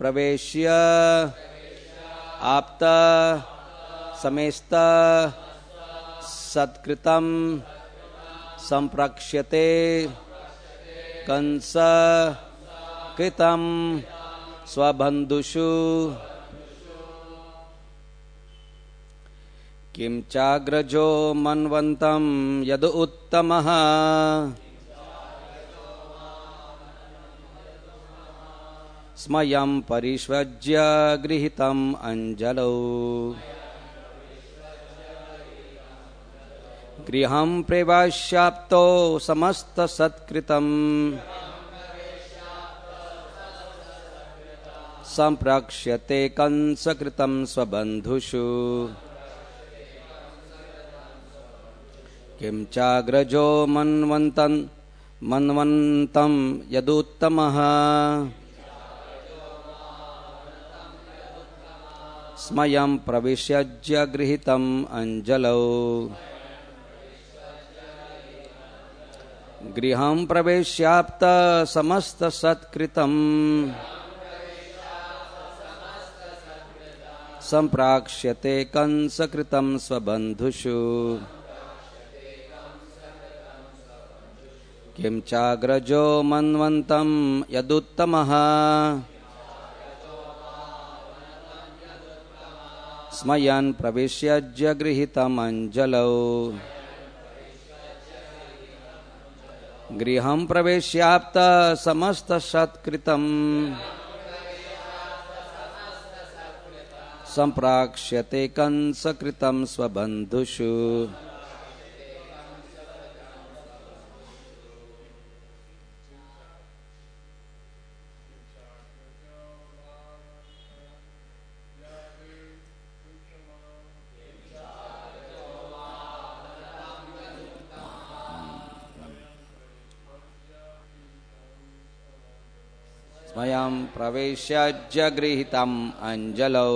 प्रवेश्य आप्त समेस्त सत्कृतं संप्रक्ष्यते कंस कृतं स्वबन्धुषु किं चाग्रजो मन्वन्तं यद् उत्तमः स्मयं परिष्वज्य गृहीतम् अंजलौ गृहं प्रवेश्याप्तो समस्त सत्कृतं संप्रक्ष्यते कंसकृतं स्वबन्धुषु किं चाग्रजो मन्वन्तं यदुत्तमः स्मयं प्रविश्यज्य गृहीतम् अंजलौ गृहं प्रवेश्याप्त समस्त सत्कृतं संप्राक्ष्यते कंसकृतं स्वबन्धुषु किं चाग्रजो मन्वन्तं यदुत्तमः स्मयन् प्रविश्यज्य गृहीतम् अंजलौ गृहं प्रवेश्याप्त समस्त सत्कृतं संप्राक्ष्यते कंसकृतं स्वबन्धुषु स्वयं प्रवेश्यज्य गृहीतम् अंजलौ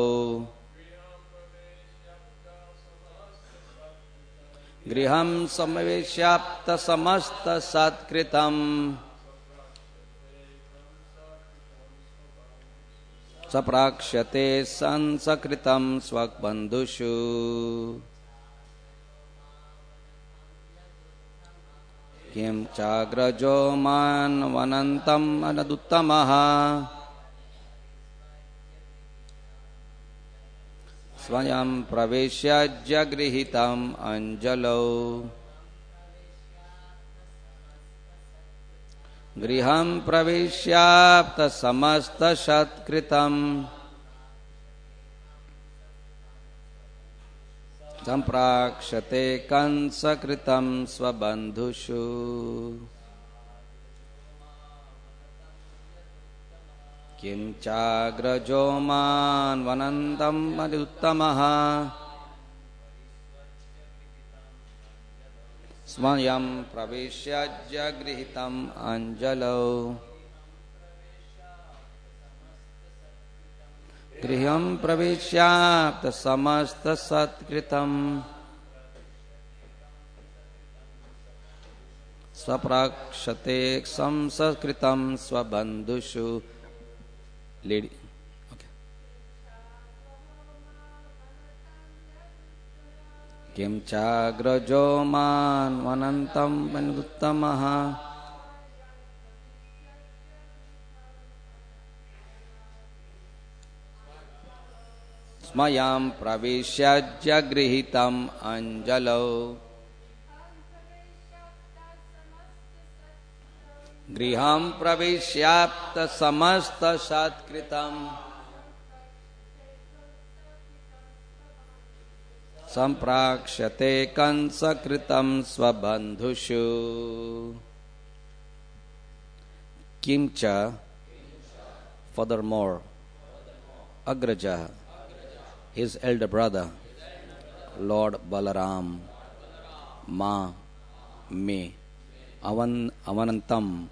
गृहं समवेश्याप्त समस्त सत्कृतं सप्राक्ष्यते संसकृतं स्वबन्धुषु किं चाग्रजो मान्वन्तं यदुत्तमः स्वयं प्रवेश्यज्य गृहीतम् अंजलौ गृहं प्रवेश्याप्त समस्त सत्कृतं संप्राक्ष्यते कंसकृतं स्वबन्धुषु किं चाग्रजो मान्वन्तं यदुत्तमः स्वयं प्रवेश्यज्य गृहीतम् अंजलौ गृहं प्रवेश्याप्त समस्त सत्कृतं स्वप्राक्ष्यते संसकृतं स्वबन्धुषु लेडी ओके किं चाग्रजो मान्वन्तं यदुत्तमः स्मयं प्रविश्यज्य गृहीतम् अंजलौ गृहं प्रविश्याप्त समस्त सत्कृतं संप्राक्ष्यते कंसकृतं स्वबन्धुषु किं च furthermore Agraja, his elder brother, Lord Balaram, Ma, me, Avanantam,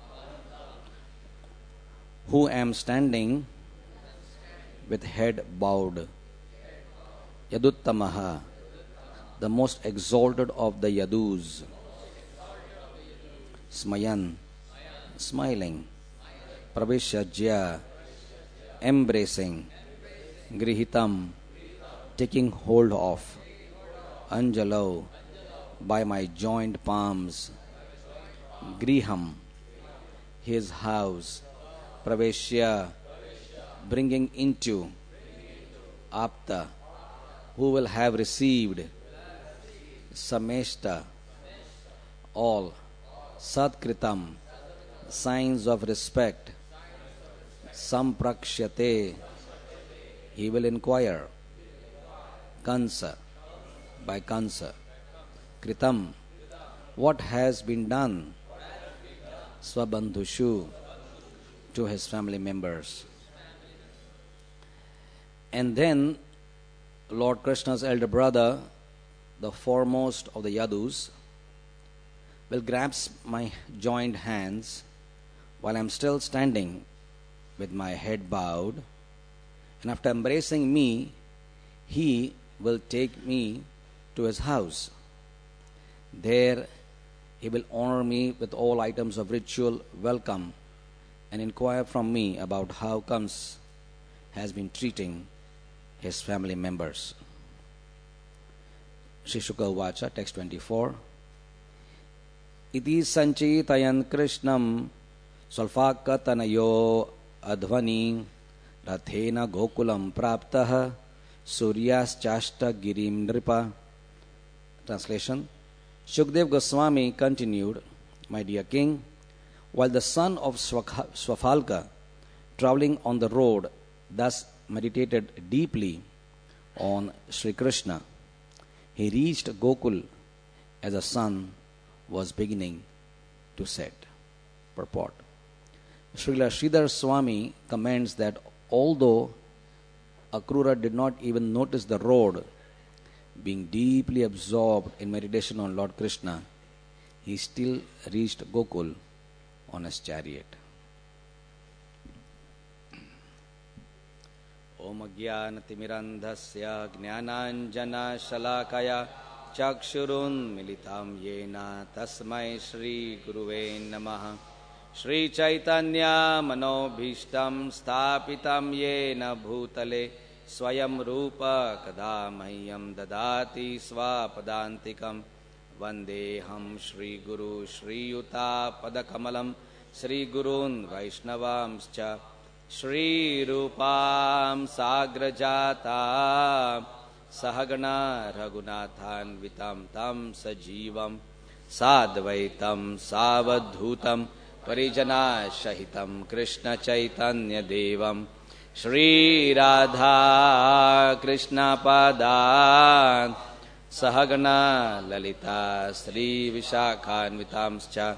who am standing with head bowed, Yaduttamaha, the most exalted of the Yadus, Smayan, smiling, Praveshajya, embracing, grihitam, taking hold of, anjalo, by my joined palms, griham, his house, praveshya, bringing into, apta, who will have received, sameshta, all, satkritam, signs of respect, samprakshyate, he will inquire, kansa, by kansa, kritam, what has been done, swabandhushu, to his family members. And then Lord Krishna's elder brother, the foremost of the Yadus, will grasp my joined hands while I am still standing with my head bowed, and after embracing me, he will take me to his house. There he will honor me with all items of ritual welcome and inquire from me about how comes has been treating his family members. Shri Shukla Uvacha, text 24. Iti sanchitayan krishnam salfakatanayo adhvani rathena gokulam praptah suryaschashta girim nripa. Translation. Shukdev Goswami continued, my dear king, while the son of Swafalka, traveling on the road, thus meditated deeply on Sri Krishna, he reached Gokul as the sun was beginning to set. Purport. Srila Sridhar Swami comments that although Akrura did not even notice the road, being deeply absorbed in meditation on Lord Krishna, he still reached Gokul on his chariot. Om Jnanatimirandhasya Jnananjana Shalakaya Chakshurun Militam Yena Tasmai Shri Guruve Namaha Shri Chaitanya Manobhishtam Sthapitam Yena Bhutale Swayam Rupa Kadamahyam Dadati Swapadantikam Vandeham Shri Guru Shri Yuta Padakamalam Shri Gurun Vaishnavamscha Shri Rupam Sagrajata Sahagana Raghunathan Vitam Tam Sajivam Sadvaitam Savadhutam Parijana Shahitam Krishna Chaitanya Devam Shri Radha Krishna Padan Sahagana Lalita Sri Vishakhanvitamscha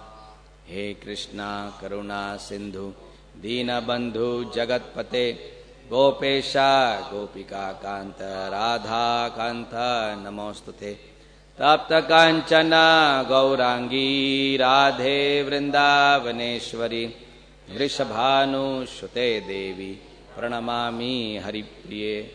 He Krishna Karuna Sindhu Dina Bandhu Jagatpate Gopesha Gopika Kanta Radha Kanta Namostute Tapta Kanchana Gaurangi Radhe Vrindavaneshwari Vrishabhanu Shute Devi Pranamami Haripriye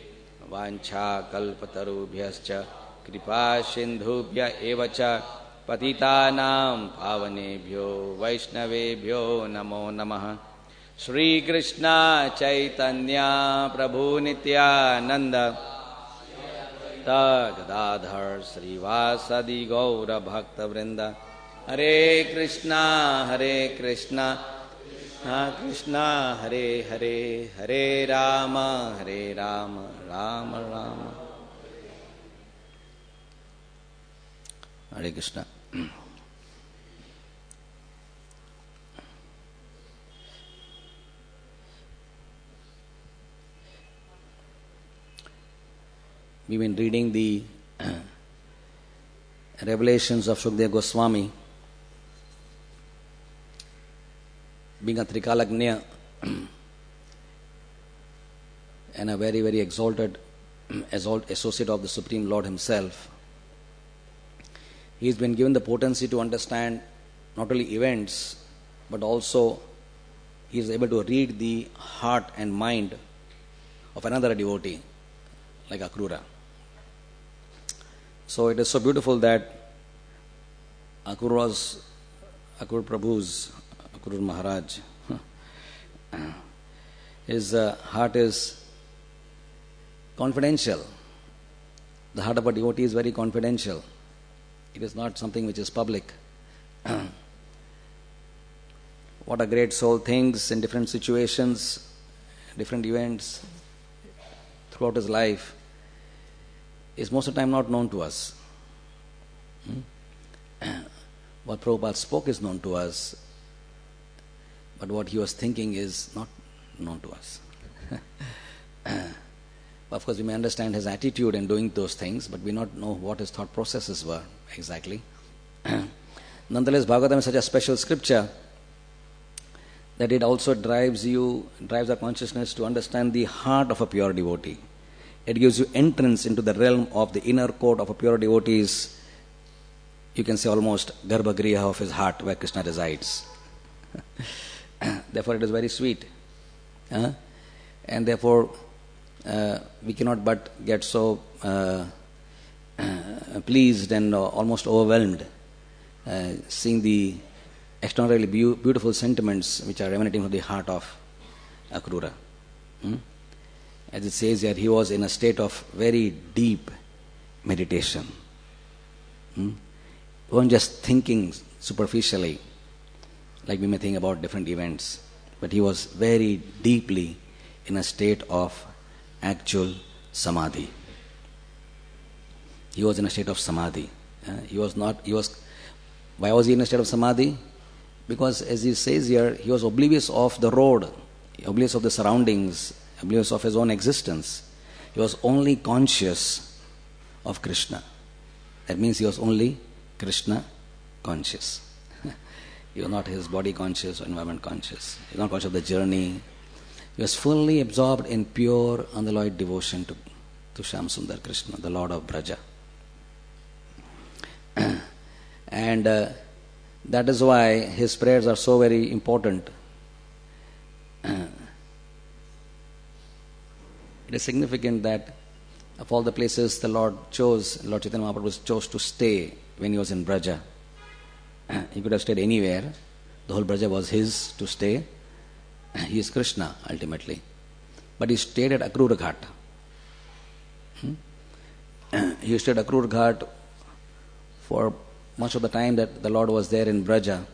Vancha Kalpatarubhyascha Kripa Sindhubhya Evacha Patitanam Pavanebhyo Vaishnavebhyo Namo Namaha Shri Krishna Chaitanya Prabhu Nityananda Gadadhar Srivasadi Gaura Bhakta Vrinda Hare Krishna Krishna Hare Hare Hare Rama Rama Rama Hare Krishna. We've been reading the revelations of Shukdev Goswami, being a Trikalagnya and a very, very exalted associate of the Supreme Lord Himself. He's been given the potency to understand not only events, but also he is able to read the heart and mind of another devotee, like Akrura. So it is so beautiful that Akrura Prabhu's, Akrura Maharaj, His heart is confidential. The heart of a devotee is very confidential. It is not something which is public. What a great soul thinks in different situations, different events throughout his life is most of the time not known to us. What Prabhupada spoke is known to us, but what he was thinking is not known to us. Of course, we may understand his attitude in doing those things, but we not know what his thought processes were exactly. Nonetheless, Bhagavatam is such a special scripture that it also drives our consciousness to understand the heart of a pure devotee. It gives you entrance into the realm of the inner court of a pure devotee's, you can say almost Garbhagriha of his heart, where Krishna resides. Therefore, it is very sweet. And therefore, we cannot but get so pleased and almost overwhelmed seeing the extraordinarily beautiful sentiments which are emanating from the heart of Akrura. As it says here, he was in a state of very deep meditation. He wasn't just thinking superficially, like we may think about different events, but he was very deeply in a state of actual samadhi. He was in a state of samadhi. Why was he in a state of samadhi? Because as he says here, he was oblivious of the road, oblivious of the surroundings, oblivious of his own existence. He was only conscious of Krishna. That means he was only Krishna conscious. He was not his body conscious or environment conscious. He was not conscious of the journey. He was fully absorbed in pure, unalloyed devotion to Shyam Sundar Krishna, the Lord of Braja. And that is why his prayers are so very important. It is significant that of all the places the Lord Chaitanya Mahaprabhu chose to stay when he was in Braja. He could have stayed anywhere. The whole Braja was his to stay. He is Krishna ultimately. But he stayed at Akrura Ghat. He stayed at Akrura Ghat for much of the time that the Lord was there in Braja.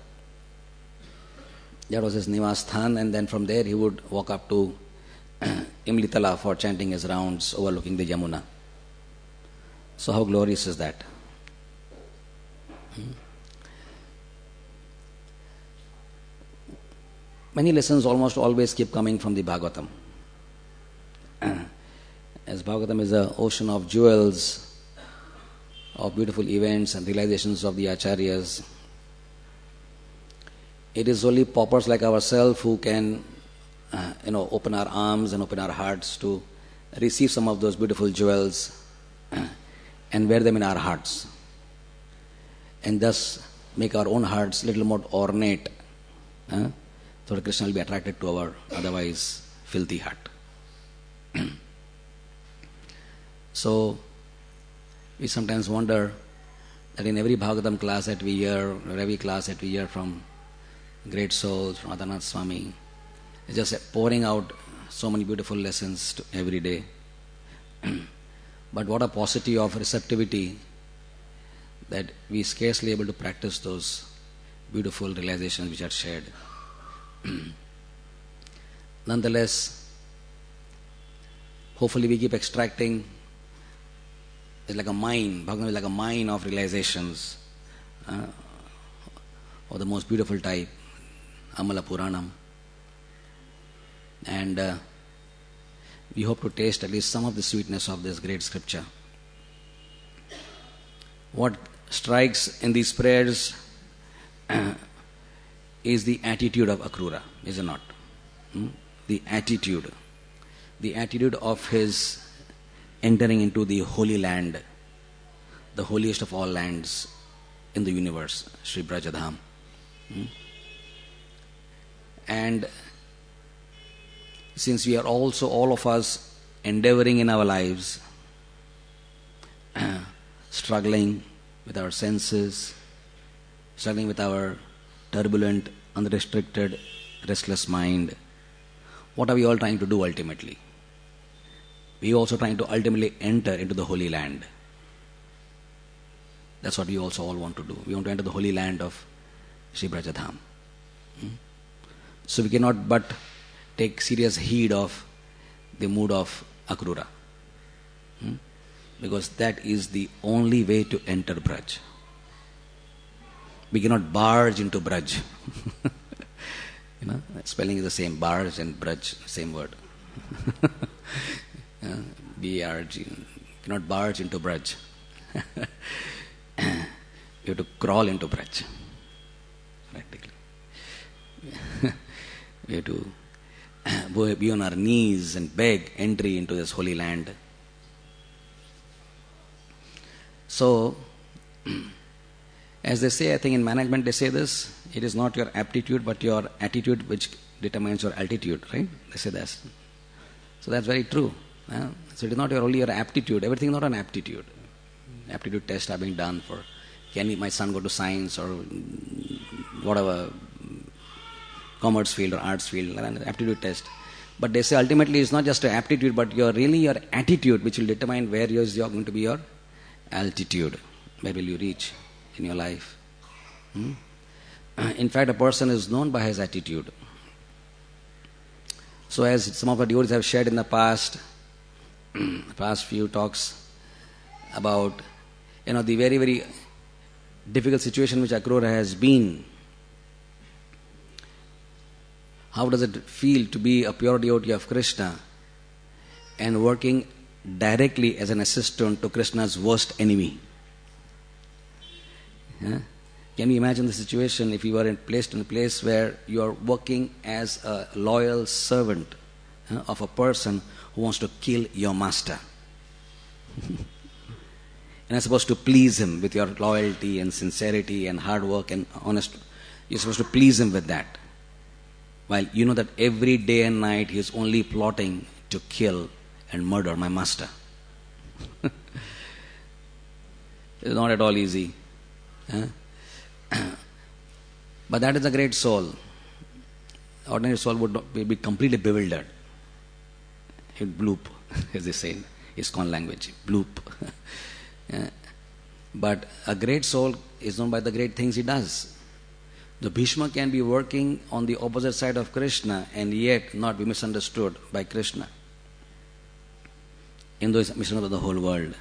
That was his Nivasthan, and then from there he would walk up to Imlitala for chanting his rounds overlooking the Yamuna. So how glorious is that? Many lessons almost always keep coming from the Bhagavatam. As Bhagavatam is an ocean of jewels, of beautiful events and realizations of the Acharyas, it is only paupers like ourselves who can open our arms and open our hearts to receive some of those beautiful jewels and wear them in our hearts, and thus make our own hearts a little more ornate, so that Krishna will be attracted to our otherwise filthy heart. So we sometimes wonder that in every Bhagavatam class that we hear, or every class that we hear from great souls, from Radhanath Swami, it's just pouring out so many beautiful lessons every day. But what a paucity of receptivity that we scarcely able to practice those beautiful realizations which are shared. Nonetheless, hopefully we keep extracting. It's like a mine. Bhagavan is like a mine of realizations of the most beautiful type, Amala Puranam. And we hope to taste at least some of the sweetness of this great scripture. What strikes in these prayers is the attitude of Akrura, is it not? The attitude of his entering into the holy land, the holiest of all lands in the universe, Sri Brajadham. And since we are also, all of us, endeavoring in our lives, struggling with our senses, struggling with our turbulent, unrestricted, restless mind, what are we all trying to do ultimately? We also trying to ultimately enter into the Holy Land. That's what we also all want to do. We want to enter the Holy Land of Sri Brajadham. So we cannot but take serious heed of the mood of Akrura. Because that is the only way to enter Braj. We cannot barge into Braj. Spelling is the same. Barge and Braj, same word. B-A-R-G. Cannot barge into Braj. You have to crawl into Braj. Practically. We have to be on our knees and beg entry into this holy land. So, as they say, I think in management they say this, it is not your aptitude but your attitude which determines your altitude, right? They say that. So that's very true. So it is not only your aptitude, everything is not an aptitude. Aptitude tests are being done for, can my son go to science or whatever, commerce field or arts field, an aptitude test. But they say ultimately it's not just an aptitude but your attitude which will determine where you're going to be your altitude. Where will you reach in your life? In fact, a person is known by his attitude. So as some of our devotees have shared in the past few talks about the very, very difficult situation which Akrura has been. How does it feel to be a pure devotee of Krishna and working directly as an assistant to Krishna's worst enemy? Can you imagine the situation if you were placed in a place where you are working as a loyal servant of a person who wants to kill your master? And you're supposed to please him with your loyalty and sincerity and hard work and honest. You're supposed to please him with that. While you know that every day and night he is only plotting to kill and murder my master. It's not at all easy. But that is a great soul. Ordinary soul would be completely bewildered. He would bloop, as they say in ISKCON language. Bloop. But a great soul is known by the great things he does. The Bhishma can be working on the opposite side of Krishna and yet not be misunderstood by Krishna. Even though he is misunderstood by the whole world.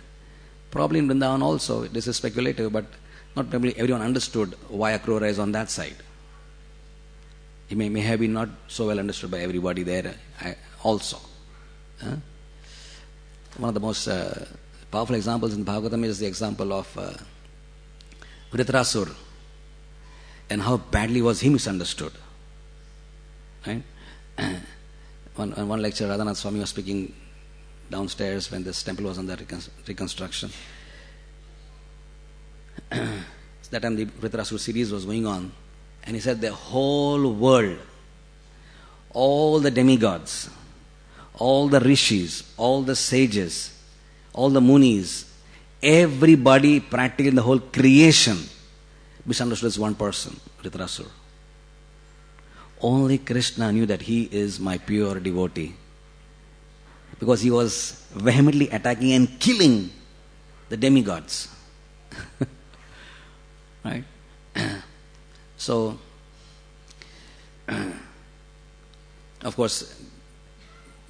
Probably in Vrindavan also, this is speculative, but not probably everyone understood why Akrura is on that side. He may have been not so well understood by everybody there also. One of the most powerful examples in Bhagavatam is the example of Vritrasur and how badly was he misunderstood. Right? One lecture, Radhanath Swami was speaking downstairs when this temple was under reconstruction. That time the Vritrasur series was going on, and he said the whole world, all the demigods, all the rishis, all the sages, all the munis, everybody practically in the whole creation misunderstood as one person, Vritrasur. Only Krishna knew that he is my pure devotee, because he was vehemently attacking and killing the demigods. Right? So, of course,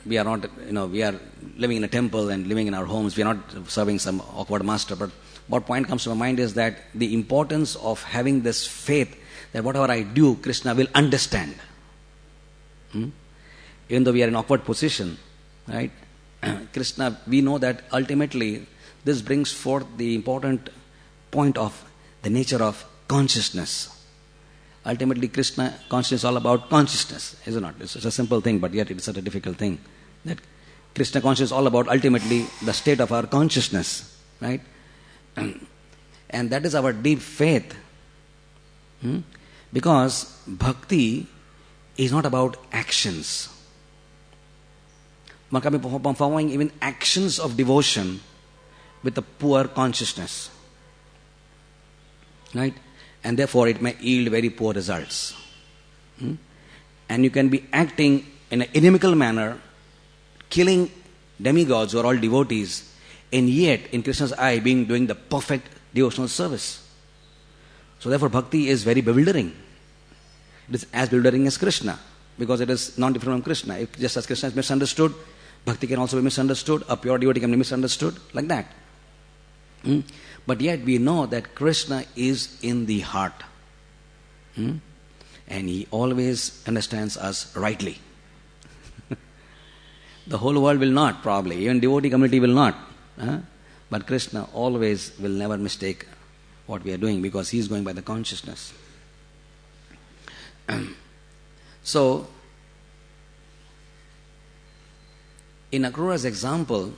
we are not, we are living in a temple and living in our homes. We are not serving some awkward master. But what point comes to my mind is that the importance of having this faith that whatever I do, Krishna will understand. Even though we are in awkward position, right? Krishna, we know that ultimately this brings forth the important point of the nature of consciousness. Ultimately, Krishna consciousness is all about consciousness, is it not? It's a simple thing, but yet it's such a difficult thing. That Krishna consciousness is all about ultimately the state of our consciousness, right? And that is our deep faith. Because bhakti is not about actions. One can be performing even actions of devotion with a poor consciousness. Right? And therefore it may yield very poor results. And you can be acting in an inimical manner, killing demigods who are all devotees, and yet, in Krishna's eye, doing the perfect devotional service. So therefore, bhakti is very bewildering. It is as bewildering as Krishna, because it is not different from Krishna. If just as Krishna is misunderstood, bhakti can also be misunderstood, a pure devotee can be misunderstood, like that. But yet we know that Krishna is in the heart. And He always understands us rightly. The whole world will not, probably. Even devotee community will not. But Krishna always will never mistake what we are doing, because He is going by the consciousness. So, in Akrura's example,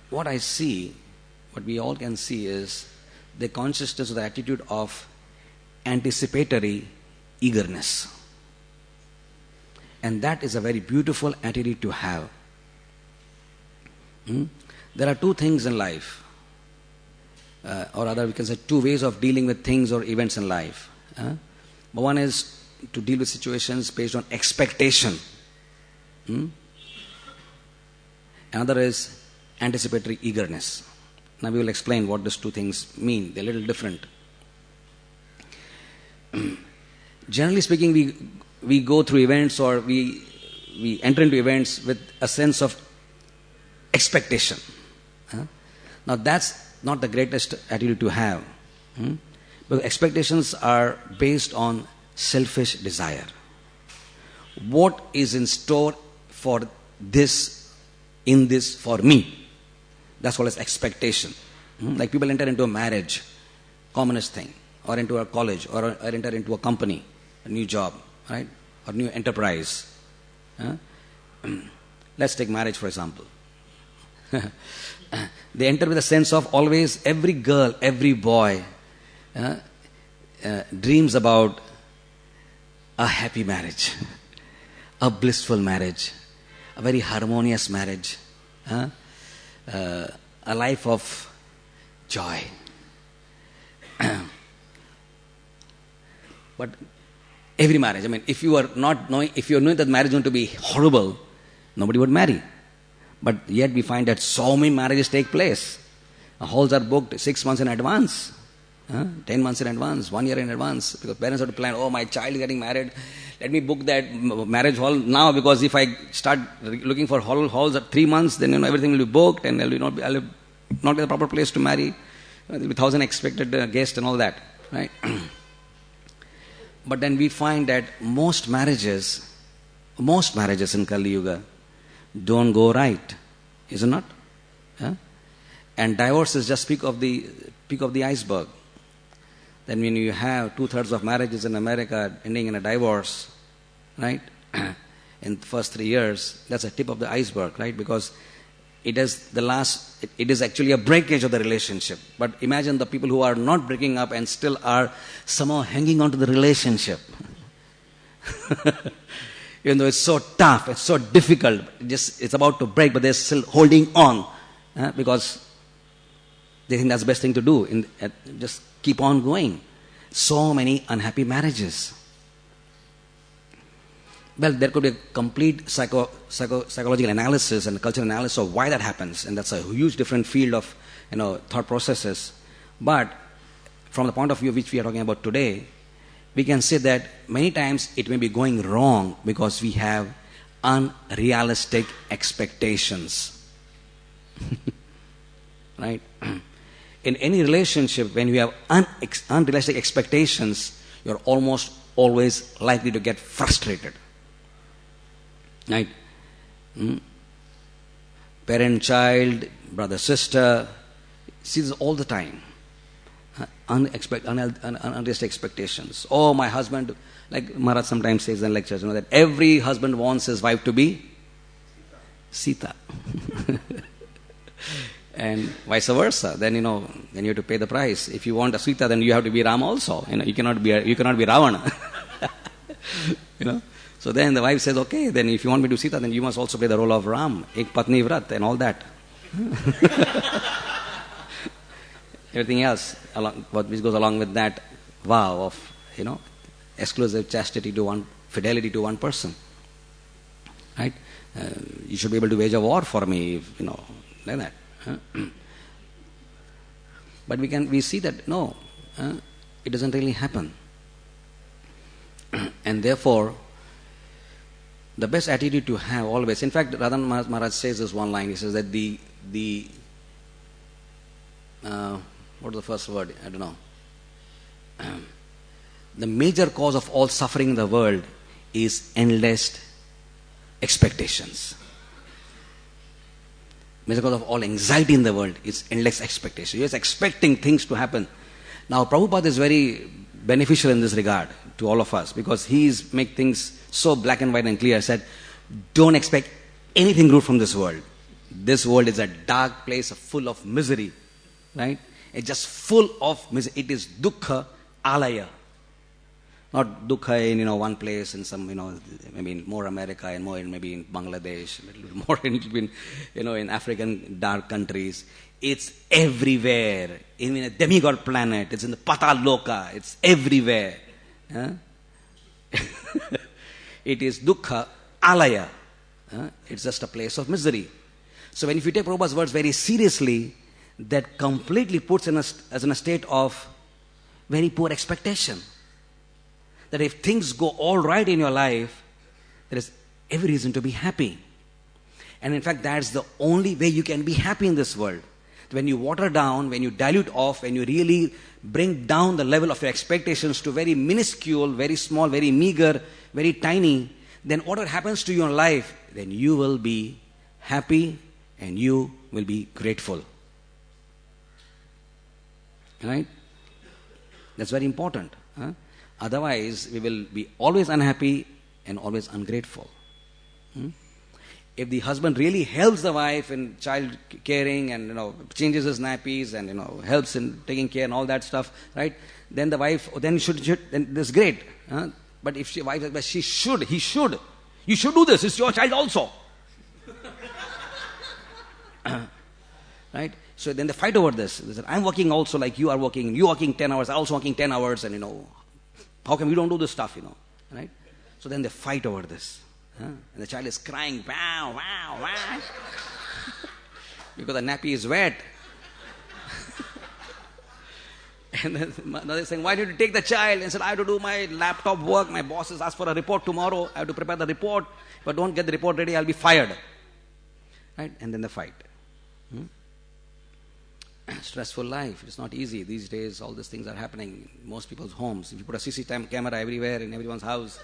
what I see, what we all can see is the consciousness or the attitude of anticipatory eagerness. And that is a very beautiful attitude to have. There are two things in life, or rather we can say two ways of dealing with things or events in life. One is to deal with situations based on expectation. Another is anticipatory eagerness. Now we will explain what these two things mean. They're a little different. Generally speaking, we go through events, or we enter into events with a sense of expectation. Now that's not the greatest attitude to have. Because expectations are based on selfish desire. What is in store for this, in this, for me? That's called as expectation. Like people enter into a marriage, commonest thing, or into a college, or enter into a company, a new job, right? Or new enterprise. Let's take marriage for example. They enter with a sense of always, every girl, every boy dreams about a happy marriage, a blissful marriage, a very harmonious marriage, a life of joy. But every marriage, I mean, if you are knowing that marriage is going to be horrible, nobody would marry. But yet we find that so many marriages take place. Halls are booked 6 months in advance, 10 months in advance, 1 year in advance, because parents have to plan, oh, my child is getting married, let me book that marriage hall now, because if I start looking for halls at 3 months, then everything will be booked, and I'll not get the proper place to marry. There will be 1,000 expected guests and all that, right? But then we find that most marriages in Kali Yuga don't go right, is it not? And divorce is just peak of the iceberg. Then when you have 2/3 of marriages in America ending in a divorce, right? In the first 3 years, that's a tip of the iceberg, right? Because it is actually a breakage of the relationship. But imagine the people who are not breaking up and still are somehow hanging on to the relationship. Even though it's so tough, it's so difficult, it's about to break, but they're still holding on because they think that's the best thing to do. Just keep on going. So many unhappy marriages. Well, there could be a complete psychological analysis and cultural analysis of why that happens, and that's a huge different field of thought processes. But from the point of view which we are talking about today, we can say that many times it may be going wrong because we have unrealistic expectations. Right? In any relationship, when you have unrealistic expectations, you're almost always likely to get frustrated. Right? Parent, child, brother, sister, see this all the time. Unrealistic expectations. Oh, my husband, like Maharaj sometimes says in lectures, that every husband wants his wife to be Sita. And vice versa. Then then you have to pay the price. If you want a Sita, then you have to be Rama also. You cannot be Ravana. So then the wife says, okay, then if you want me to Sita, then you must also play the role of Ram, Ek Patni Vrat, and all that. Everything else which goes along with that vow of exclusive chastity to one fidelity to one person. Right? You should be able to wage a war for me, if, like that. But we see that, no, it doesn't really happen. And therefore, the best attitude to have always, in fact, Radhanath Maharaj says this one line, he says that what is the first word? I don't know. The major cause of all suffering in the world is endless expectations. Major cause of all anxiety in the world is endless expectation. You're just expecting things to happen. Now, Prabhupada is very beneficial in this regard to all of us because he's make things so black and white and clear. He said, don't expect anything good from this world. This world is a dark place full of misery. Right? It's just full of misery. It is dukkha alaya. Not dukkha in one place in some maybe in more America and more in maybe in Bangladesh, a little bit more in African dark countries. It's everywhere. Even in a demigod planet, it's in the Patal Loka, it's everywhere. It is dukkha alaya. It's just a place of misery. So if you take Prabhupada's words very seriously, that completely puts us in a state of very poor expectation. That if things go all right in your life, there is every reason to be happy. And in fact, that's the only way you can be happy in this world. When you water down, when you dilute off, when you really bring down the level of your expectations to very minuscule, very small, very meager, very tiny, then whatever happens to you in life, then you will be happy and you will be grateful. Right? That's very important. Otherwise, we will be always unhappy and always ungrateful. If the husband really helps the wife in child caring and changes his nappies and helps in taking care and all that stuff, right? Then the wife then that's great. But if she wife says, he should, you should do this. It's your child also. Right? So then they fight over this. They said, I'm working also like you are working. You're working 10 hours. I'm also working 10 hours. And, how come you don't do this stuff, Right? So then they fight over this. And the child is crying, wow, wow, wow. Because the nappy is wet. And then mother is saying, why did you take the child? And said, I have to do my laptop work. My boss has asked for a report tomorrow. I have to prepare the report. If I don't get the report ready, I'll be fired. Right? And then they fight. Stressful life. It's not easy. These days, all these things are happening in most people's homes. If you put a CCTV camera everywhere in everyone's house,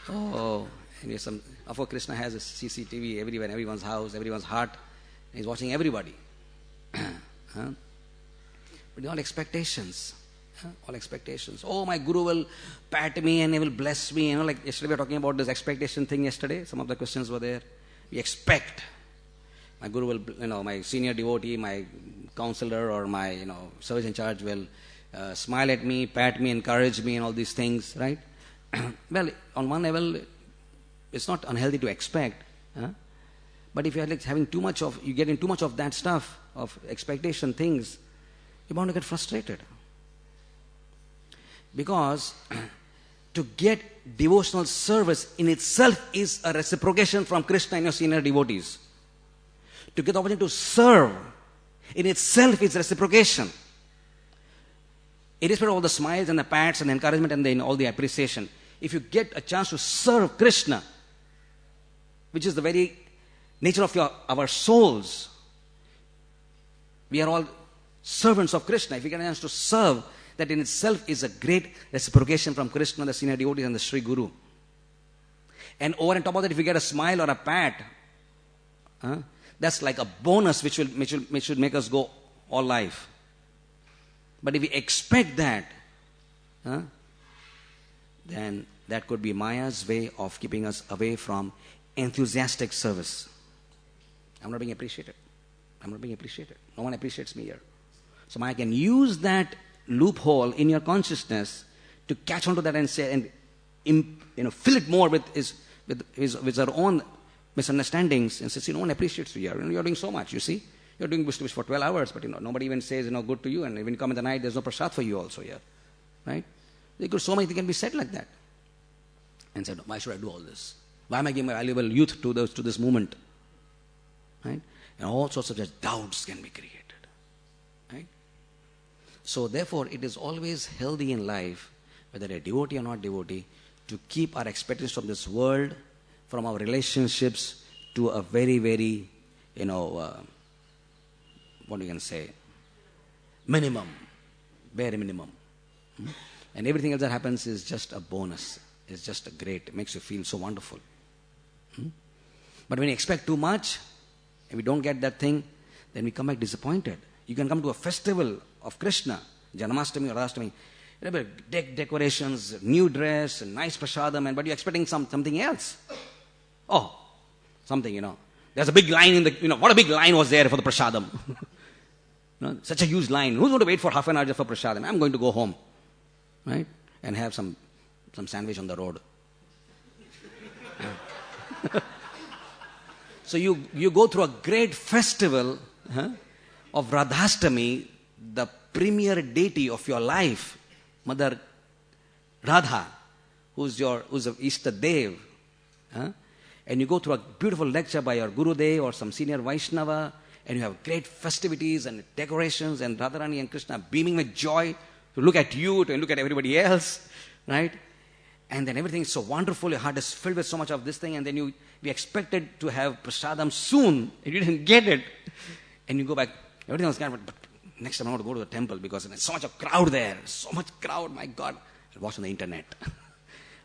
and of course, Krishna has a CCTV everywhere in everyone's house, everyone's heart. He's watching everybody. But all expectations. All expectations. Oh, my Guru will pat me and he will bless me. Like yesterday we were talking about this expectation thing yesterday. Some of the questions were there. We expect. My Guru will, my senior devotee, my counselor or my, service in charge will smile at me, pat me, encourage me and all these things, right? Well, on one level, it's not unhealthy to expect. But if you're having too much of, you get in too much of that stuff, of expectation things, you're bound to get frustrated. Because to get devotional service in itself is a reciprocation from Krishna and your senior devotees. To get the opportunity to serve in itself is reciprocation. Irrespective of all the smiles and the pats and the encouragement and all the appreciation. If you get a chance to serve Krishna, which is the very nature of our souls, we are all servants of Krishna. If you get a chance to serve, that in itself is a great reciprocation from Krishna, the senior devotees and the Sri Guru. And over and top of that, if you get a smile or a pat, that's like a bonus which should make us go all life. But if we expect that, then that could be Maya's way of keeping us away from enthusiastic service. I'm not being appreciated. No one appreciates me here. So Maya can use that loophole in your consciousness to catch onto that and say and fill it more with her own misunderstandings and says, no one appreciates you here. You're doing so much, you see. You're doing Bush for 12 hours, but nobody even says good to you. And when you come in the night, there's no prasad for you also here. Right? So many things can be said like that. and said, why should I do all this? Why am I giving my valuable youth to this movement? Right? And all sorts of just doubts can be created. Right? So therefore, it is always healthy in life, whether a devotee or not devotee, to keep our expectations from this world, from our relationships, to a very, very, what you can say, minimum, bare minimum. And everything else that happens is just a bonus. It's just a great, it makes you feel so wonderful. But when you expect too much, and we don't get that thing, then we come back disappointed. You can come to a festival of Krishna, Janmashtami or Radhashtami, decorations, new dress, nice prasadam, but you're expecting something else. Oh, something, There's a big line in the, what a big line was there for the prasadam. Such a huge line. Who's going to wait for half an hour just for prasadam? I'm going to go home, right? And have some sandwich on the road. So you go through a great festival of Radhashtami, the premier deity of your life, Mother Radha, who's a Ishta Dev. And you go through a beautiful lecture by your Gurudev or some senior Vaishnava, and you have great festivities and decorations, and Radharani and Krishna beaming with joy to look at you, to look at everybody else, right? And then everything is so wonderful, your heart is filled with so much of this thing, and then we expected to have prasadam soon, and you didn't get it. And you go back, everything was kind, but next time I want to go to the temple because there's so much of crowd there, so much crowd, my God. I'll watch on the internet.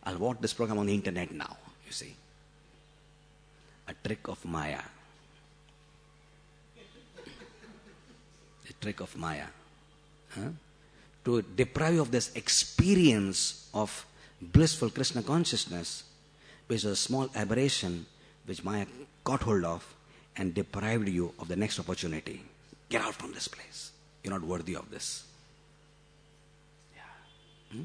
I'll watch this program on the internet now, you see. A trick of Maya. A trick of Maya. To deprive you of this experience of blissful Krishna consciousness, which is a small aberration which Maya got hold of and deprived you of the next opportunity. Get out from this place. You're not worthy of this. Yeah.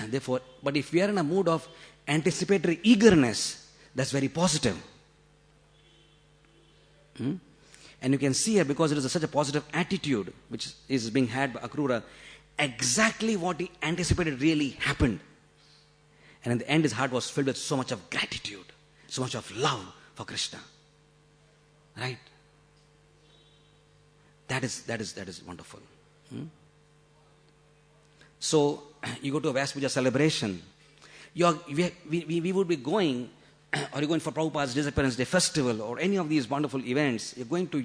Therefore, but if we are in a mood of anticipatory eagerness, that's very positive. And you can see here, because it is such a positive attitude which is being had by Akrura, exactly what he anticipated really happened. And in the end, his heart was filled with so much of gratitude, so much of love for Krishna. Right? That is wonderful. So, you go to a Vyas Puja celebration. We would be going, or you're going for Prabhupada's Disappearance Day festival, or any of these wonderful events. You're going to,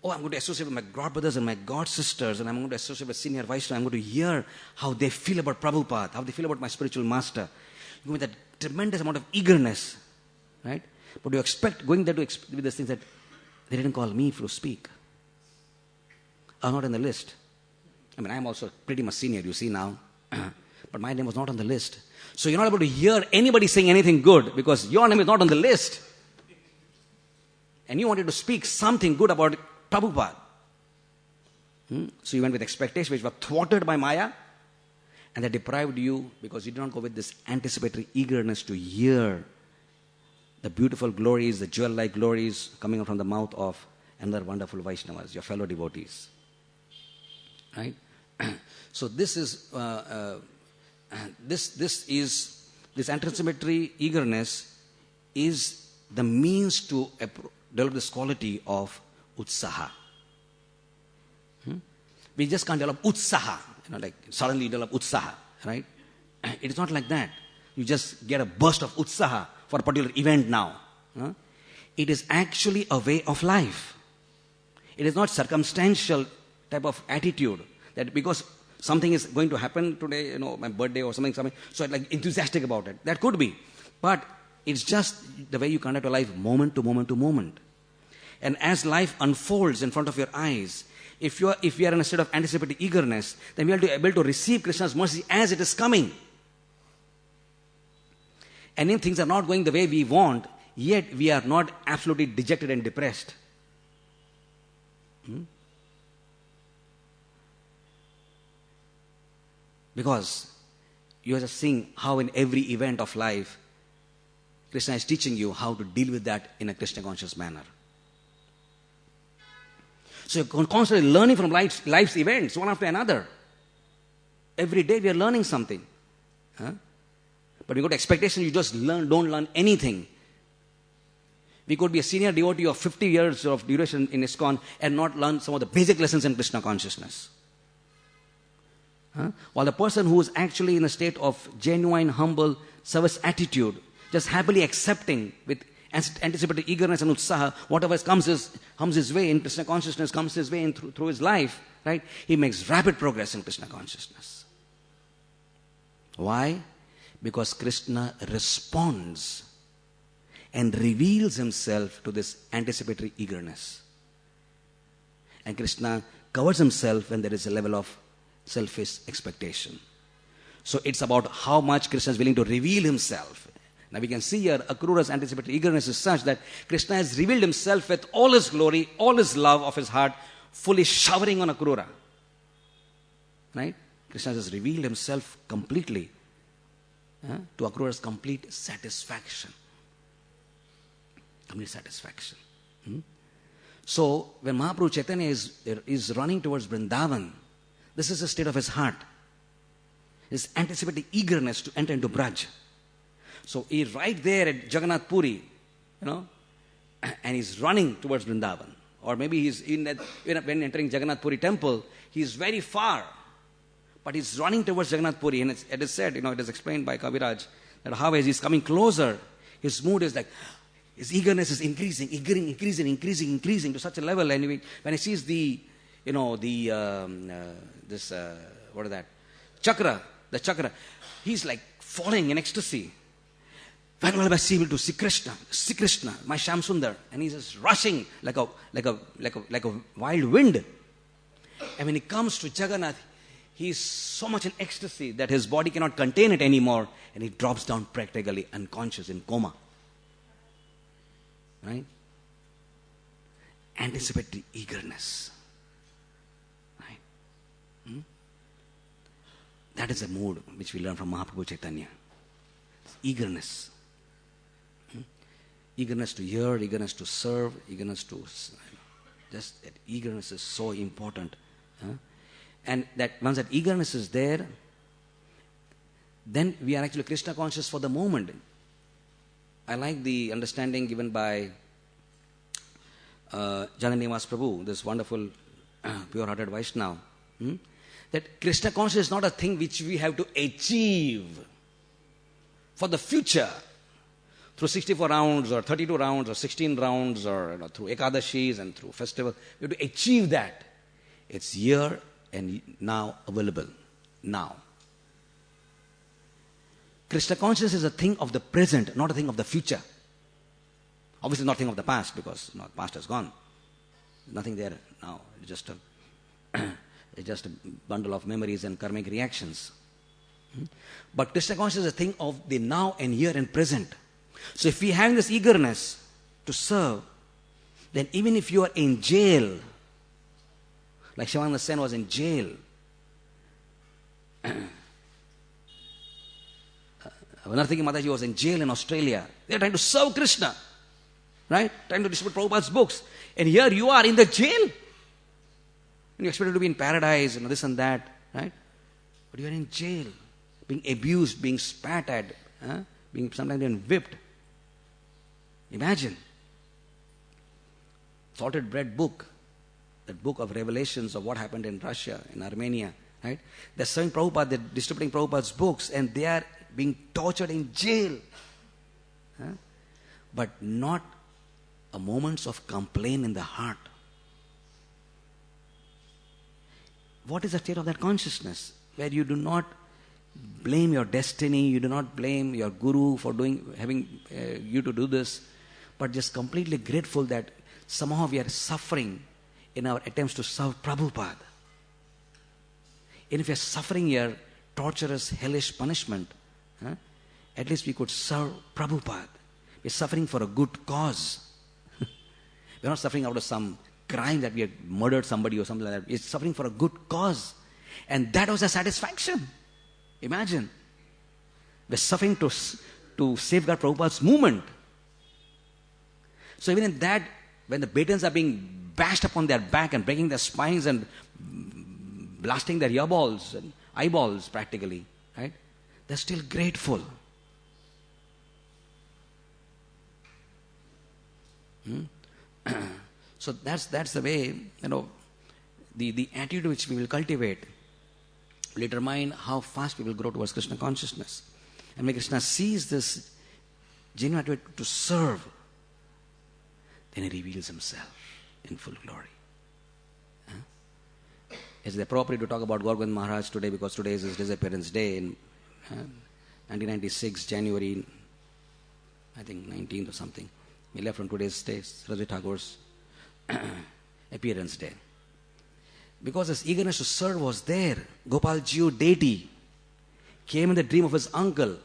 I'm going to associate with my god brothers and my god sisters, and I'm going to associate with senior Vaishnava. I'm going to hear how they feel about Prabhupada, how they feel about my spiritual master. You go with that tremendous amount of eagerness, right? But you expect, going there to with these things that they didn't call me to speak. I'm not on the list. I mean, I'm also pretty much senior, you see now. But my name was not on the list. So you're not able to hear anybody saying anything good because your name is not on the list. And you wanted to speak something good about Prabhupada. So you went with expectations which were thwarted by Maya, and they deprived you because you did not go with this anticipatory eagerness to hear the beautiful glories, the jewel-like glories coming out from the mouth of another wonderful Vaishnavas, your fellow devotees. Right? So this is this anticipatory eagerness is the means to develop this quality of utsaha. We just can't develop utsaha, like suddenly develop utsaha, right? It is not like that. You just get a burst of utsaha for a particular event now. It is actually a way of life. It is not circumstantial type of attitude that because something is going to happen today, my birthday or something, so I'm like enthusiastic about it. That could be. But it's just the way you conduct your life moment to moment to moment. And as life unfolds in front of your eyes, if we are in a state of anticipatory eagerness, then we are able to receive Krishna's mercy as it is coming. And if things are not going the way we want, yet we are not absolutely dejected and depressed. Because you are just seeing how in every event of life, Krishna is teaching you how to deal with that in a Krishna conscious manner. So you're constantly learning from life's events, one after another. Every day we are learning something. But we go to expectation, you just don't learn anything. We could be a senior devotee of 50 years of duration in ISKCON and not learn some of the basic lessons in Krishna consciousness. While the person who is actually in a state of genuine, humble service attitude, just happily accepting with anticipatory eagerness and utsaha, whatever comes his way in Krishna consciousness, comes his way in through his life, right? He makes rapid progress in Krishna consciousness. Why? Because Krishna responds and reveals himself to this anticipatory eagerness. And Krishna covers himself when there is a level of selfish expectation. So it's about how much Krishna is willing to reveal himself. Now we can see here Akrura's anticipatory eagerness is such that Krishna has revealed himself with all his glory, all his love of his heart, fully showering on Akrura. Right? Krishna has revealed himself completely to Akrura's complete satisfaction. Complete satisfaction. So when Mahaprabhu Chaitanya is running towards Vrindavan, this is the state of his heart. His anticipatory eagerness to enter into Braj. So he's right there at Jagannath Puri, and he's running towards Vrindavan. Or maybe he's when entering Jagannath Puri temple, he's very far. But he's running towards Jagannath Puri. And it is said, it is explained by Kaviraj, that how as he's coming closer, his mood is like, his eagerness is increasing to such a level. And when he sees the chakra, he's like falling in ecstasy. When will I be able to see Krishna, my Shyam Sundar? And he's just rushing like a wild wind. And when he comes to Jagannath, he's so much in ecstasy that his body cannot contain it anymore, and he drops down practically unconscious in coma. Right? Anticipatory eagerness. Right? That is a mood which we learn from Mahaprabhu Chaitanya. Eagerness. Eagerness to hear, eagerness to serve, eagerness to... Just that eagerness is so important. And that once that eagerness is there, then we are actually Krishna conscious for the moment. I like the understanding given by Jananivas Prabhu, this wonderful pure-hearted Vaishnava, that Krishna consciousness is not a thing which we have to achieve for the future through 64 rounds or 32 rounds or 16 rounds or through Ekadashis and through festival. We have to achieve that. It's here and now available. Now. Krishna consciousness is a thing of the present, not a thing of the future. Obviously not a thing of the past, because the past has gone. Nothing there now. It's just a bundle of memories and karmic reactions. But Krishna consciousness is a thing of the now and here and present. So if we have this eagerness to serve, then even if you are in jail, like Shivananda Sen was in jail, Nartaki Mataji was in jail in Australia. They are trying to serve Krishna, right? Trying to distribute Prabhupada's books. And here you are in the jail. And you expected to be in paradise and this and that, right? But you are in jail, being abused, being spat at, being sometimes even whipped. Imagine. Salted bread book, that book of revelations of what happened in Russia, in Armenia, right? They're serving Prabhupada, they're distributing Prabhupada's books, and they are being tortured in jail. But not a moment of complaint in the heart. What is the state of that consciousness? Where you do not blame your destiny, you do not blame your guru for having you to do this, but just completely grateful that somehow we are suffering in our attempts to serve Prabhupada. And if we are suffering here torturous, hellish punishment, at least we could serve Prabhupada. We are suffering for a good cause. We are not suffering out of some crime that we have murdered somebody or something like that. We are suffering for a good cause. And that was a satisfaction. Imagine. We are suffering to safeguard Prabhupada's movement. So even in that, when the batons are being bashed upon their back and breaking their spines and blasting their eyeballs practically, right? They're still grateful. So that's the way, the attitude which we will cultivate will determine how fast we will grow towards Krishna consciousness. And when Krishna sees this genuine attitude to serve, then he reveals himself in full glory. Is it appropriate to talk about Gaur Maharaj today, because today is his disappearance day in 1996, January, I think 19th or something. He left on today's day, Saraswati Thakur's appearance day. Because his eagerness to serve was there. Gopal Jiu deity came in the dream of his uncle.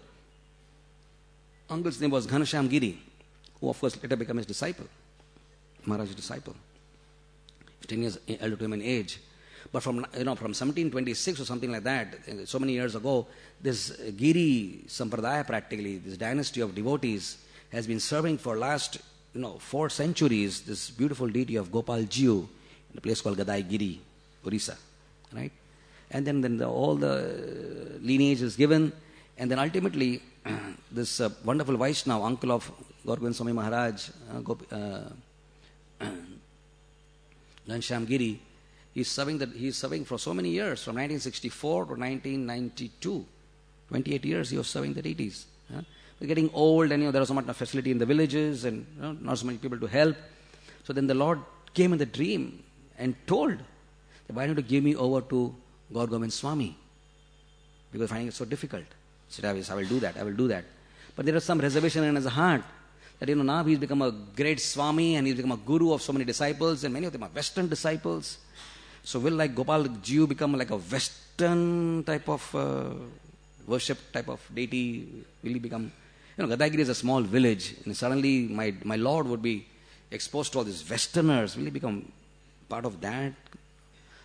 Uncle's name was Ghanasham Giri, who of course later became his disciple, Maharaj's disciple. 10 years elder to him in age. But from 1726 or something like that, so many years ago, this Giri Sampradaya practically, this dynasty of devotees, has been serving for last 4 centuries this beautiful deity of Gopal Jiu in a place called Gadai Giri, Orissa, right? And then all the lineage is given, and then ultimately this wonderful Vaishnava, uncle of Gaur Swami Maharaj, Ghanshyam Giri, he's serving for so many years, from 1964 to 1992. 28 years he was serving the deities. We're getting old, and there was so much facility in the villages, and not so many people to help. So then the Lord came in the dream and told, why don't you give me over to Gaur Govind Swami? Because finding it so difficult. He said, I will do that. But there was some reservation in his heart that now he's become a great Swami, and he's become a guru of so many disciples, and many of them are Western disciples. So will like Gopal Jiu become like a Western type of worship type of deity? Will he become... Gadagiri is a small village, and suddenly my Lord would be exposed to all these Westerners. Will he become part of that?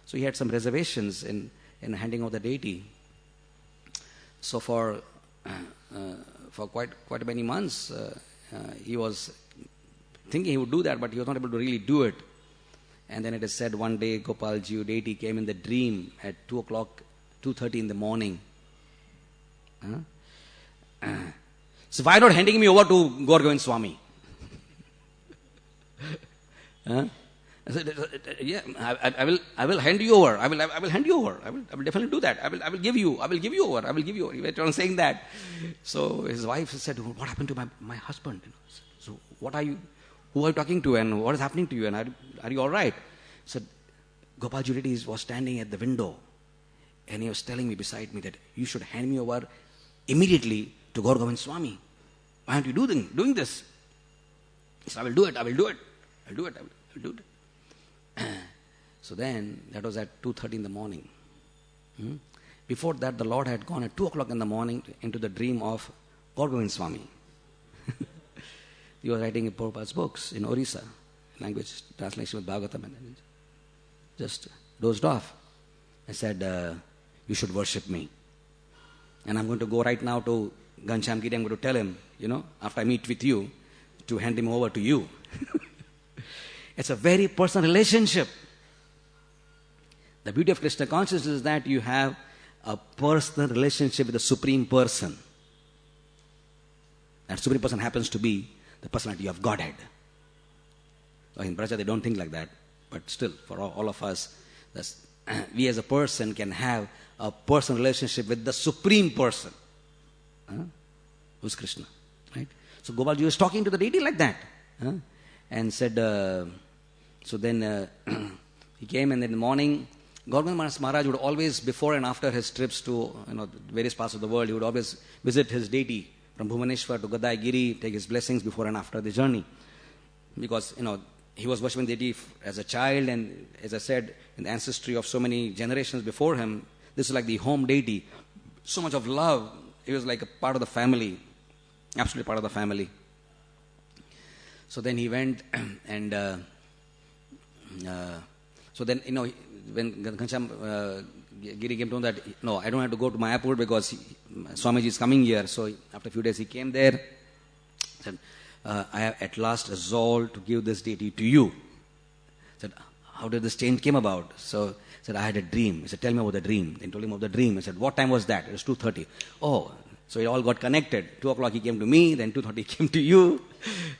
So he had some reservations in handing over the deity. So for quite many months, he was thinking he would do that, but he was not able to really do it. And then it is said one day Gopal Jiu deity came in the dream at 2:30 in the morning. So why not handing me over to Gaur Govind Swami? I said, yeah, I will hand you over. I will hand you over. I will definitely do that. I will give you over. He went on saying that. So his wife said, what happened to my husband? So who are you talking to, and what is happening to you, and are you all right? So Gopal Jiu was standing at the window, and he was telling me beside me that you should hand me over immediately to Gaur Govind Swami. Why aren't you doing this? He said, I will do it. So then, that was at 2:30 in the morning. Before that, the Lord had gone at 2 o'clock in the morning into the dream of Gaur Govind Swami. He was writing Prabhupada's books in Orissa, language translation with Bhagavatam, and just dozed off. I said, you should worship me. And I'm going to go right now to Ghanshyam Giri. I'm going to tell him, after I meet with you, to hand him over to you. It's a very personal relationship. The beauty of Krishna consciousness is that you have a personal relationship with the Supreme Person. That Supreme Person happens to be the personality of Godhead. In Braja, they don't think like that. But still, for all of us, we as a person can have a personal relationship with the Supreme Person. Who's Krishna? Right? So Gopalji was talking to the deity like that. And said, so then he came, and in the morning, Gaur Govind Maharaj would always, before and after his trips to various parts of the world, he would always visit his deity from Bhuvaneshwar to Gadai Giri, take his blessings before and after the journey. Because, he was worshipping the deity as a child, and as I said, in the ancestry of so many generations before him, this is like the home deity. So much of love. He was like a part of the family, absolutely part of the family. So then he went, and so then, when Ghanshyam Giri came to know that, no, I don't have to go to Mayapur because Swamiji is coming here. So after a few days he came there, said, I have at last resolved to give this deity to you. Said, how did this change came about? So said, I had a dream. He said, tell me about the dream. Then told him of the dream. He said, what time was that? It was 2:30. Oh, So it all got connected. 2 o'clock he came to me, then 2:30 he came to you.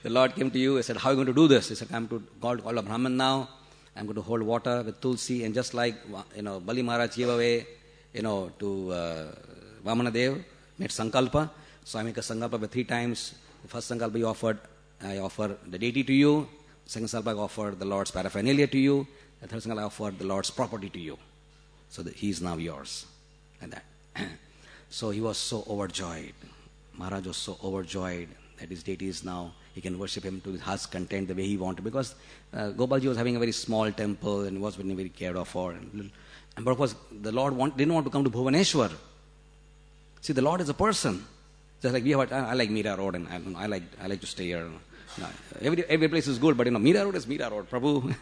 The Lord came to you. I said, how are you going to do this? He said, I'm to call a Brahman now. I'm going to hold water with Tulsi. And just like, Bali Maharaj gave away, to Vamanadev, made Sankalpa. So I make a Sankalpa with 3 times. The first Sankalpa I offer the deity to you. Second Sankalpa I offer the Lord's paraphernalia to you. The third Sankalpa I offer the Lord's property to you. So that he is now yours. Like that. So he was so overjoyed. Maharaj was so overjoyed that his deity is now, he can worship him to his heart's content the way he wanted. Because Gopalji was having a very small temple and was very, very cared for. But of course, the Lord didn't want to come to Bhuvaneshwar. See, the Lord is a person. Just like I like Meera Road and I like to stay here. Every place is good, but Meera Road is Meera Road. Prabhu,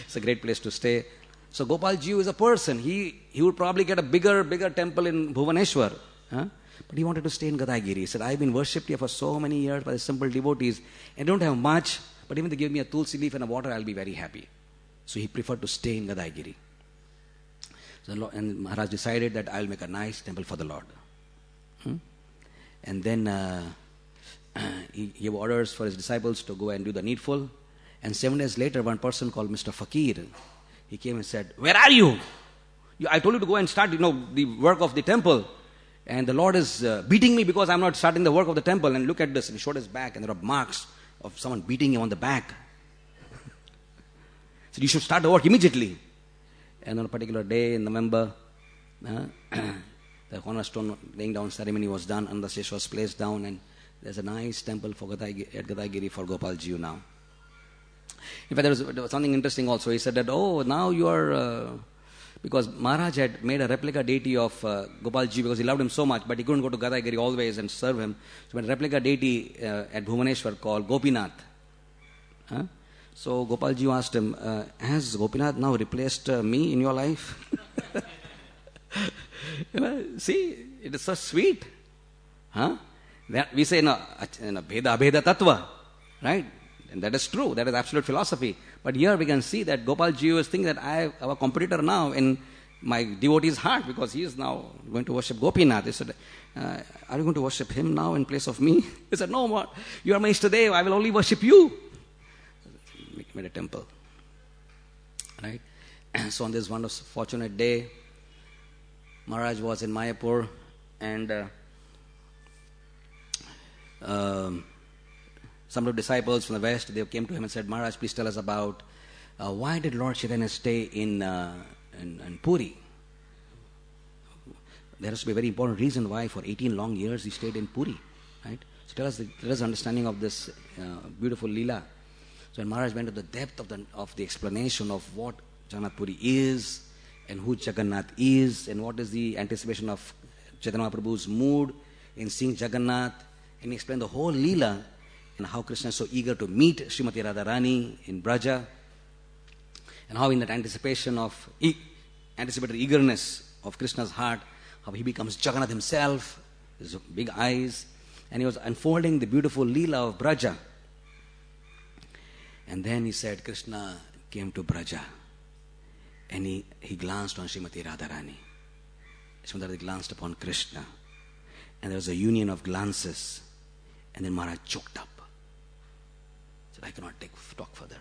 it's a great place to stay. So Gopalji is a person. He would probably get a bigger temple in Bhuvaneshwar. But he wanted to stay in Gadaigiri. He said, I've been worshipped here for so many years by the simple devotees. I don't have much, but even if they give me a tulsi leaf and a water, I'll be very happy. So he preferred to stay in Gadaigiri. So, and Maharaj decided that I'll make a nice temple for the Lord. And then he gave orders for his disciples to go and do the needful. And 7 days later, one person called Mr. Fakir, he came and said, where are you? I told you to go and start, the work of the temple. And the Lord is beating me because I'm not starting the work of the temple. And look at this. And he showed his back and there are marks of someone beating him on the back. So you should start the work immediately. And on a particular day in November, the cornerstone laying down ceremony was done and the stage was placed down. And there's a nice temple at Gadaigiri for Gopalji now. In fact, there was something interesting also. He said that, now you are... because Maharaj had made a replica deity of Gopalji because he loved him so much, but he couldn't go to Gadaigiri always and serve him. So he made a replica deity at Bhuvaneshwar called Gopinath. So Gopalji asked him, has Gopinath now replaced me in your life? See, it is so sweet. That we say, Bheda Abheda Tattva, right? And that is true. That is absolute philosophy. But here we can see that Gopalji is thinking that I have a competitor now in my devotee's heart because he is now going to worship Gopinath. He said, are you going to worship him now in place of me? He said, no more. You are my Ishtadev. I will only worship you. Made a temple. Right? So on this wonderful, fortunate day, Maharaj was in Mayapur and some of the disciples from the West, they came to him and said, Maharaj, please tell us about why did Lord Chaitanya stay in Puri? There has to be a very important reason why for 18 long years he stayed in Puri. Right? So tell us understanding of this beautiful Leela. So when Maharaj went to the depth of the explanation of what Jagannath Puri is and who Jagannath is and what is the anticipation of Chaitanya Mahaprabhu's mood in seeing Jagannath, and he explained the whole Leela and how Krishna is so eager to meet Srimati Radharani in Braja, and how in that anticipated eagerness of Krishna's heart, how he becomes Jagannath himself, his big eyes, and he was unfolding the beautiful Leela of Braja. And then he said, Krishna came to Braja, and he glanced on Srimati Radharani. Srimati Radharani glanced upon Krishna, and there was a union of glances, and then Maharaj choked up. I cannot talk further.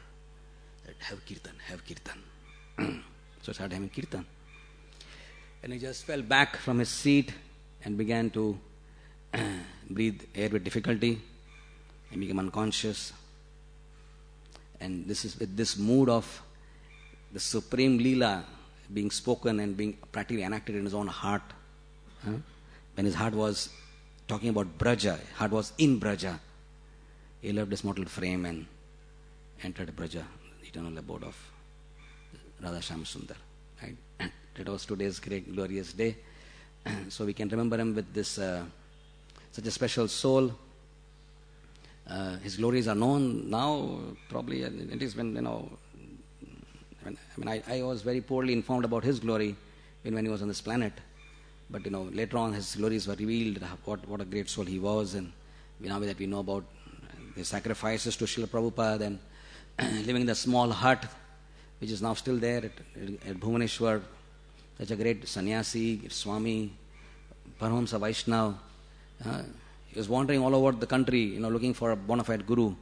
Have kirtan. So I started having kirtan. And he just fell back from his seat and began to breathe air with difficulty and became unconscious. And this is with this mood of the supreme Leela being spoken and being practically enacted in his own heart. When his heart was talking about Braja, heart was in Braja, he left this mortal frame and entered Braja, the eternal abode of Radha Shyam Sundar. Right? It was today's great glorious day. So we can remember him with this such a special soul. His glories are known now, probably it is when, I was very poorly informed about his glory when he was on this planet. But, later on his glories were revealed, what a great soul he was. And now that we know about the sacrifices to Srila Prabhupada and living in the small hut, which is now still there at Bhuvaneshwar, such a great sannyasi, Swami, Paramahamsa Vaishnava, He was wandering all over the country, looking for a bona fide guru.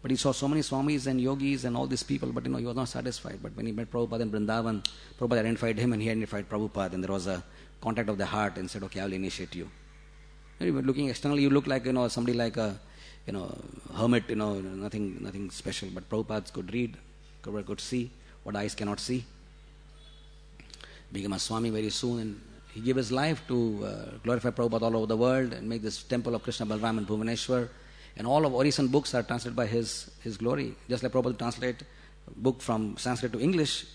But he saw so many swamis and yogis and all these people, but he was not satisfied. But when he met Prabhupada in Vrindavan, Prabhupada identified him and he identified Prabhupada, and there was a contact of the heart and said, okay, I will initiate you. Looking externally, you look like somebody like a hermit, nothing special. But Prabhupada could read, could see what eyes cannot see. Became a Swami very soon, and he gave his life to glorify Prabhupada all over the world and make this temple of Krishna Balram in Bhubaneswar. And all of Orisan books are translated by his glory. Just like Prabhupada would translate a book from Sanskrit to English,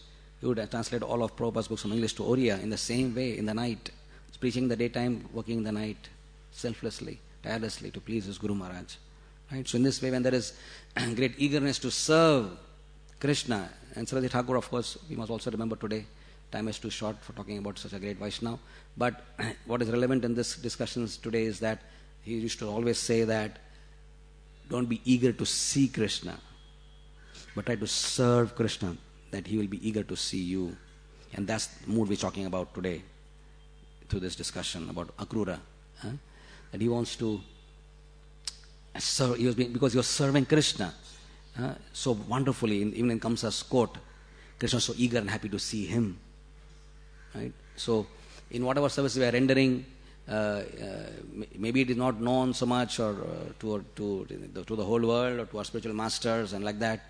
he would translate all of Prabhupada's books from English to Oriya in the same way, in the night. He's preaching in the daytime, working in the night, selflessly, tirelessly to please his Guru Maharaj. Right? So in this way, when there is great eagerness to serve Krishna, and Saraswati Thakur, of course, we must also remember today, time is too short for talking about such a great Vaishnava. But what is relevant in this discussions today is that he used to always say that don't be eager to see Krishna, but try to serve Krishna, that he will be eager to see you. And that's the mood we're talking about today through this discussion about Akrura. That he wants to serve, because he was serving Krishna so wonderfully, even in Kamsa's court. Krishna was so eager and happy to see him. Right? So, in whatever service we are rendering, maybe it is not known so much or to the whole world or to our spiritual masters and like that,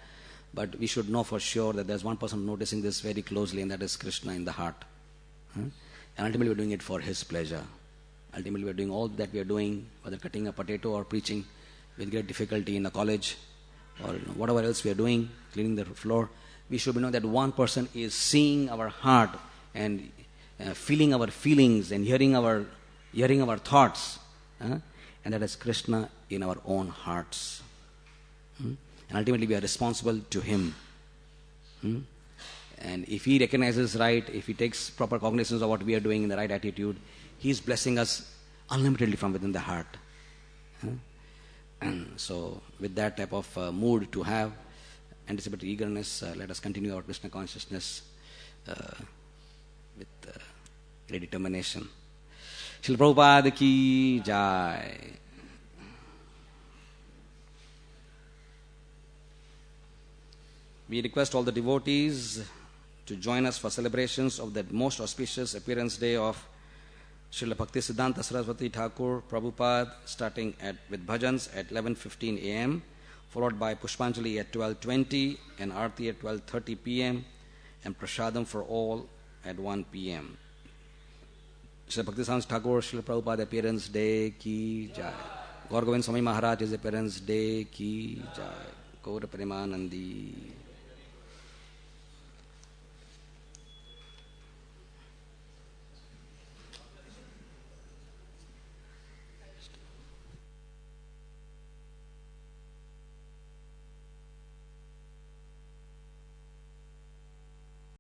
but we should know for sure that there's one person noticing this very closely, and that is Krishna in the heart. And ultimately we're doing it for his pleasure. Ultimately we're doing all that we are doing, whether cutting a potato or preaching with great difficulty in a college or whatever else we are doing, cleaning the floor. We should know that one person is seeing our heart and feeling our feelings and hearing our thoughts, and that is Krishna in our own hearts. And ultimately we are responsible to him. And if he recognizes right, if he takes proper cognizance of what we are doing in the right attitude, he is blessing us unlimitedly from within the heart. And so with that type of mood to have, anticipatory eagerness, let us continue our Krishna consciousness with great determination. Srila Prabhupada ki jai. We request all the devotees to join us for celebrations of the most auspicious appearance day of Srila Bhaktivedanta Swami Thakur Prabhupada, starting with bhajans at 11:15 a.m., followed by Pushpanjali at 12:20 and Arti at 12:30 p.m. and Prasadam for all at 1 p.m. Srila Bhaktivedanta Thakur Srila Prabhupada appearance day ki jai. Gaur Govind Swami Maharaj's appearance day ki jai. Gaur Premanandi.